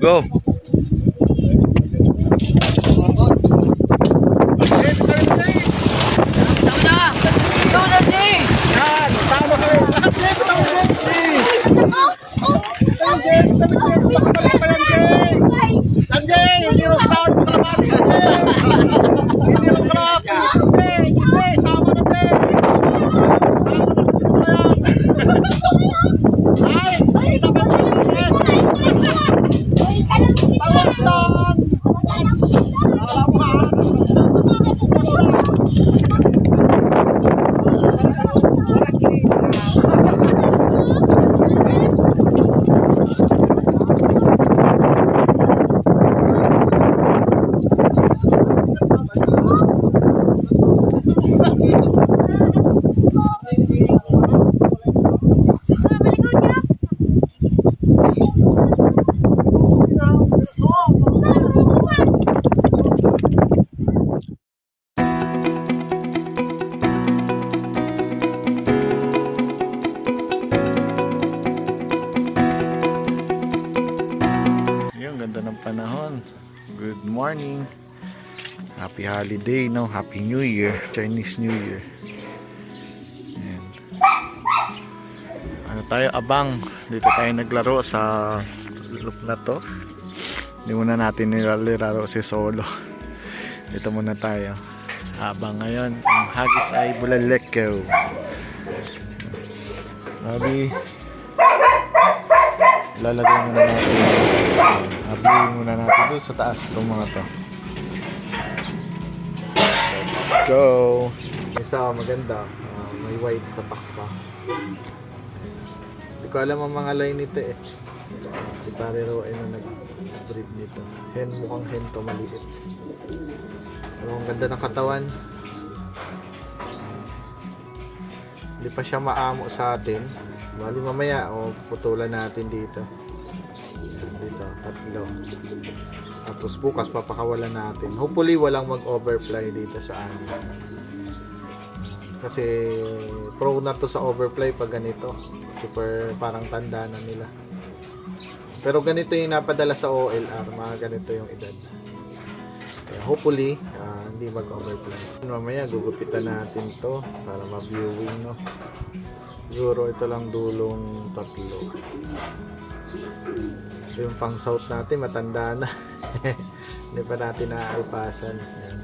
Go! Ganda ng panahon. Good morning. Happy holiday, no? Happy New Year, Chinese New Year. Ayan. Ano tayo, abang. Dito tayo naglaro sa loop na to. Hindi muna natin nilalaro si Solo. Dito muna tayo. Abang ngayon. Ang hagis ay Bulalakaw. Sabi, lalagay muna natin. Habihin muna natin doon sa taas itong mga to. Let's go! Isa maganda, may white sa pakpa. Hindi ko alam ang mga line nito eh. Si Pare Roe na nag-breed nito. Hen, mukhang hen to, maliit. Pero ang ganda ng katawan. Hindi pa siya maamo sa atin. Bali mamaya, putulan natin dito. Dito, tatlo. Tapos bukas papakawalan natin. Hopefully walang mag-overfly dito sa amin. Kasi prone na to sa overfly pag ganito. Super parang tanda na nila. Pero ganito yung napadala sa OLR, mga ganito yung edad. Kaya hopefully hindi mag-overfly. Mamaya gugupitan natin to para ma-viewing, no. Siguro ito lang dulong tatlo. Yung pang south natin matanda na. Hindi pa natin naaalpasan. Yan.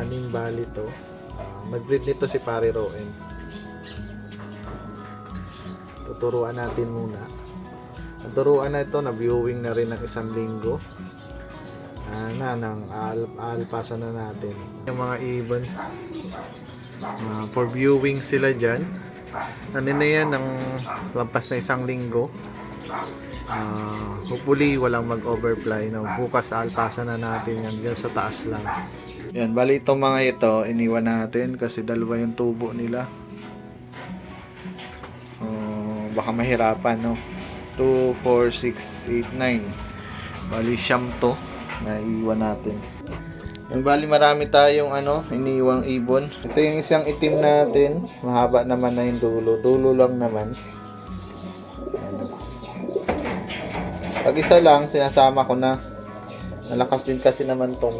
6 bali to. Nag-breed nito si Pare Roen. Tuturuan natin muna. Tuturuan na ito, na viewing na rin ng 1 linggo. Aalpasan na natin. Yung mga ibon. For viewing sila dyan. Ano na yan, ng lampas na 1 linggo. Hopefully walang mag-overfly, no? Bukas alpasan na natin yan dyan sa taas lang. Yan, bali itong mga ito iniwan natin kasi dalawa yung tubo nila. Baka mahirapan, no? 2, 4, 6, 8, 9. Bali siyam to na iwan natin. Yung bali marami tayong iniwang ibon. Ito yung isang itim natin, mahaba naman na yung dulo lang naman. Pag isa lang, sinasama ko na. Nalakas din kasi naman tong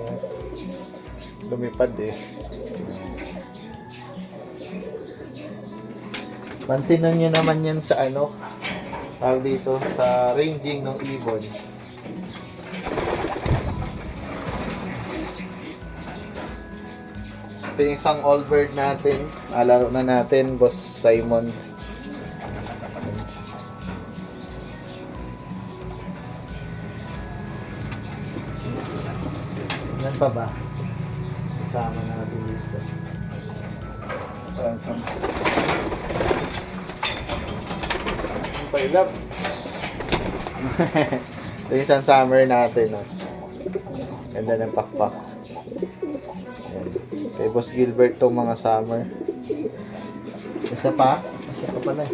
lumipad eh. Pansinan nyo naman yan sa tawag dito, sa ranging ng ibon. Ito yung isang all bird natin. Laro na natin, Boss Simon. Yan pa ba? Isama natin dito. Pailap. Ito yung isang summer natin. Ganda ng pakpak. Ayan. Kay Boss Gilbert itong mga summer. Isa pa? Isa pa pala eh.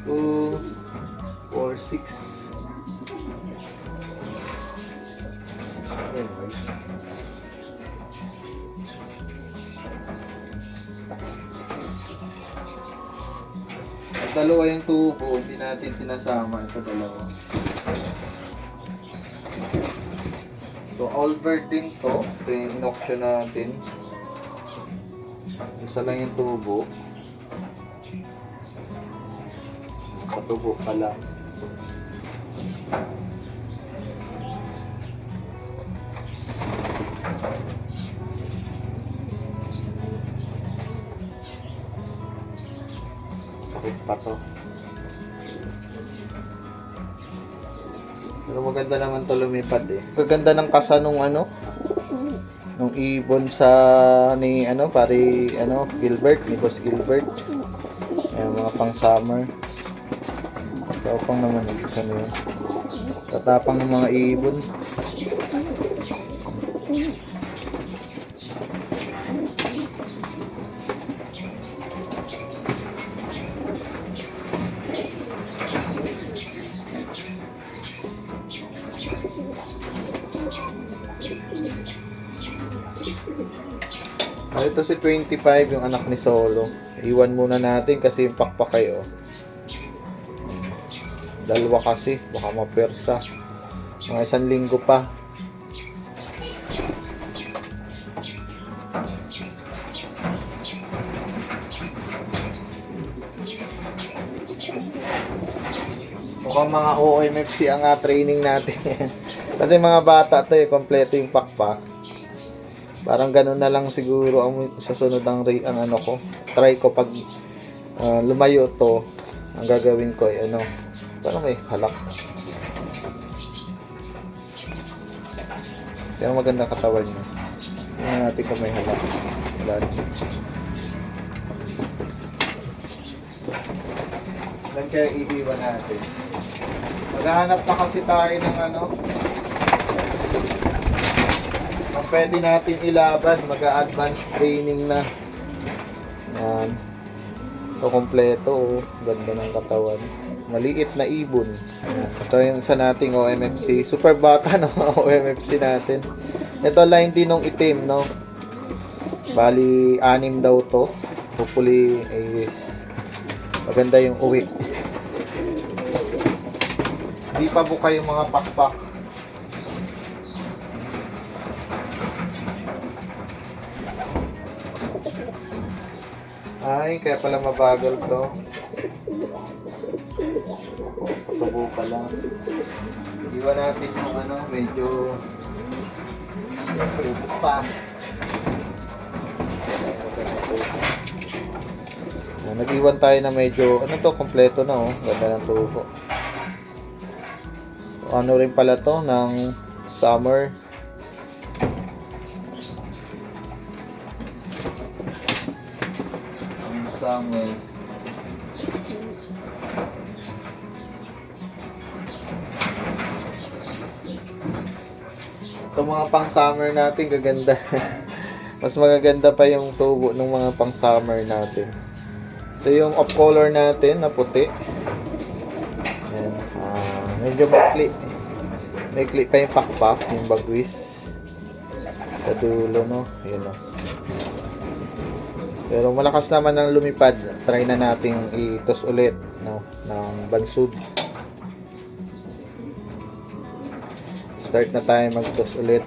2, 4, 6. Ito dalawa yung tubo, hindi natin sinasama. Ito dalawa. So, Albert din to. Ito yung in-auction natin. Isa lang yung tubo. Sa tubo pa lang. Sakit pa to. Pero maganda naman to lumipad eh. Maganda ng kasa nung ano, nung ibon sa ni ano, pare ano, Gilbert, ni Boss Gilbert. Ayan, mga pang summer. Tatapang naman yung isa na yun. Tatapang ng mga ibon. Ito si 25, yung anak ni Solo. Iwan muna natin kasi yung pakpakay oh. Dalawa kasi, baka mapersa. Mga 1 linggo pa. Mukhang mga OMFC ang training natin. Kasi mga bata to eh, kompleto yung pakpak. Parang ganun na lang siguro ang sa sunod ang ano ko. Try ko pag lumayo to, ang gagawin ko ay ano, parang may halak. Pero maganda katawan niya. Tingnan natin kung may halak. Wala. Lang kaya iiwan natin. Maghahanap pa kasi tayo ng ano, ang pwede natin ilaban, mag-advance training na. Yan. Ito kompleto, oh. Ganda ng katawan. Maliit na ibon. Yan. Ito yung isa nating OMFC. Super bata na OMFC natin. Ito line din ng itim, no? Bali, 6 daw to. Hopefully, maganda yung uwi. Hindi pa buka yung mga pakpak. Ay, kaya pala mabagal to. Patubo pala. Iwan natin yung ano, medyo tubo pa. Nag-iwan tayo na medyo, ano to, kompleto na oh. Ganda ng tubo. Ano rin pala to, ng summer. Summer. Itong mga pang summer natin gaganda. Mas magaganda pa yung tubo ng mga pang summer natin. Ito yung off color natin na puti. Ayan. Medyo maikli pa yung pakpak, yung bagwis sa dulo, no? Yun, no? Pero malakas naman ang lumipad. Try na nating itos ulit, no, ng bansud. Start na tayo magtos ulit.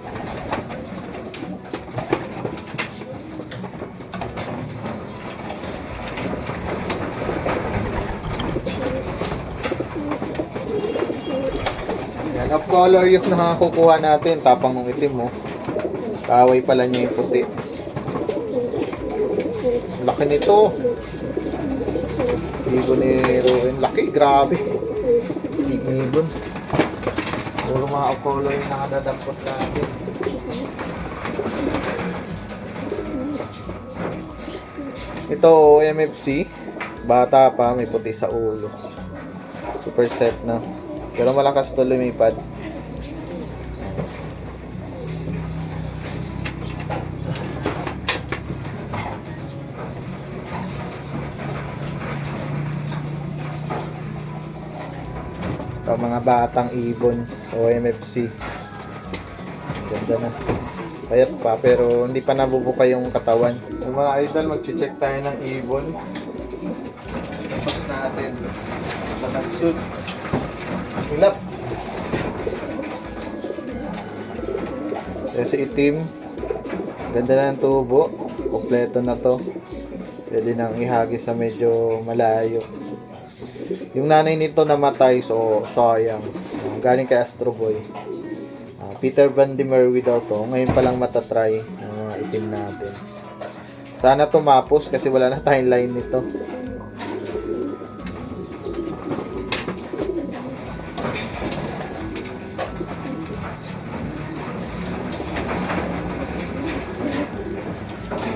Yan, off color yung nakakukuha natin. Tapang ng itim mo. Kaway pala niya yung puti. Laki nito. Ibon ni Rowan. Laki, grabe. Ibon. Puro mga off-color yung nakadadampot natin. Ito OMFC. Bata pa, may puti sa ulo. Super set na. Pero malakas to lumipad. Ito, mga batang ibon, OMFC. Ganda na. Payat pa, pero hindi pa nabubuka yung katawan. Yung mga idol, mag-check tayo ng ibon. Tapos natin. natin sa Mansud. Hilap. Kasi itim. Ganda na ng tubo. Kompleto na to. Pwede nang ihagis sa medyo malayo. Yung nanay nito namatay, so sayang. Galing kay Astro Boy. Peter Van de Merwe daw to. Ngayon pa lang matatry ng mga itim natin. Sana tumapos kasi wala na tayong line nito.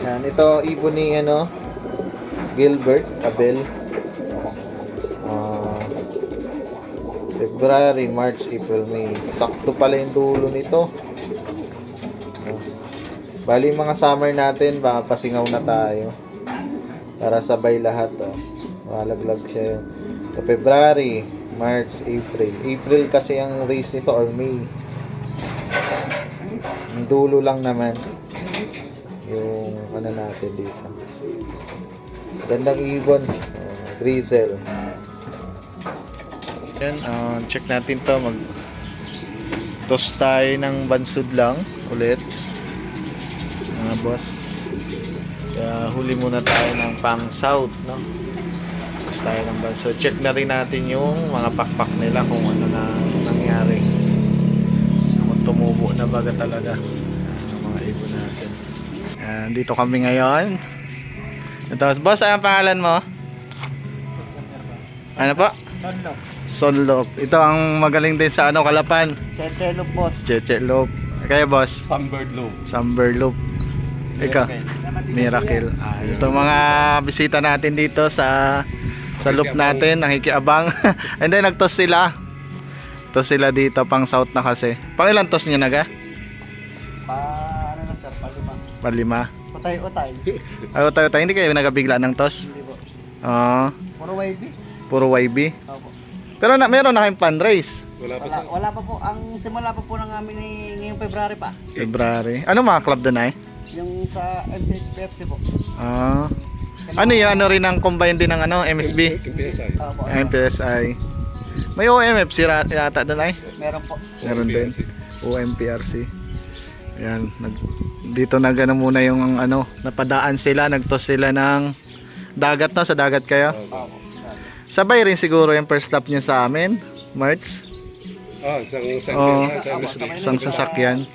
Yan, ito ibon ni Gilbert Abel. February, March, April, May. Sakto pala yung dulo nito. Bali mga summer natin, baka pasingaw na tayo. Para sabay lahat. Malaglag siya. So, February, March, April. April kasi ang race nito or May. Yung dulo lang naman. Yung ano natin dito. Gandang ibon. Grizzle. Yan, check natin to. Mag-toss tayo ng bansud lang ulit. Mga boss. Kaya huli muna tayo ng pang south, no? Toss tayo ng bansud. Check na rin natin yung mga pakpak nila kung ano na nangyari. Kung tumubo na baga talaga ang mga ibon natin. Yan, dito kami ngayon. Ito, boss, ano ang pangalan mo? Ano po? Sonlop. Ito ang magaling din sa Kalapan. Cheche Loop, boss. Cheche Loop. Kaya boss? Sunbird Loop. Sunbird Loop. Ikaw? Miracle. Ito mga bisita natin dito sa loop natin. Nakikiabang. And then nagtos sila. Tos sila dito pang south na kasi. Pang ilang tos nyo naga? Ano na sir, palima. Palima. Utay-utay. Ay, utay-utay. Hindi kayo nagabigla ng tos? Hindi po. Puro YB. Puro YB. Opo. Pero meron na kayong fundraise. Wala pa po. Ang simula pa po ng amin ngayong February pa. February. Ano mga club doon ay? Yung sa MCHPFC po. Ano yun? Ano rin ang combine din ng MSB? MPSI. Opo. MPSI. May OMFC yata doon ay? Meron po. Meron din. OMPRC. Ayan. Dito muna yung napadaan sila. Nagtos sila ng dagat na. Sa dagat kayo? Opo. Sabay rin siguro yung first stop nyo sa amin. March. Isang sasakyan.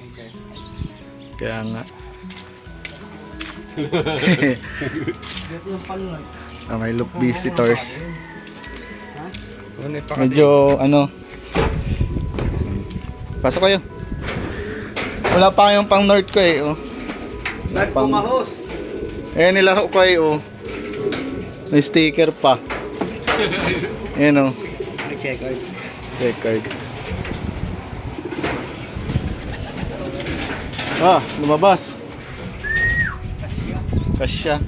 Kaya nga. Dito yung palo. May loop visitors. Medyo pasok kayo. Wala pa kayong pang north ko eh. Nagpumahos. Nilaro ko eh. May sticker pa. Ayan May checkered. Checkered. Lumabas. Kasya.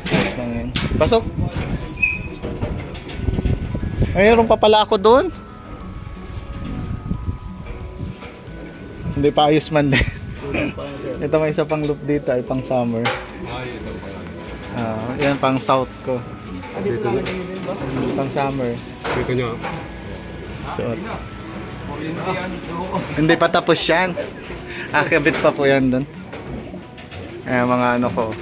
Yes lang yun. Pasok. Mayroon pa pala ako doon. Hindi pa ayos man din. Ito may isa pang loop dito ay pang summer. Yan pang south ko. Dito pang summer. Dito nyo. Suot. Hindi pa tapos yan. Akabit pa po yan doon. Mga ko.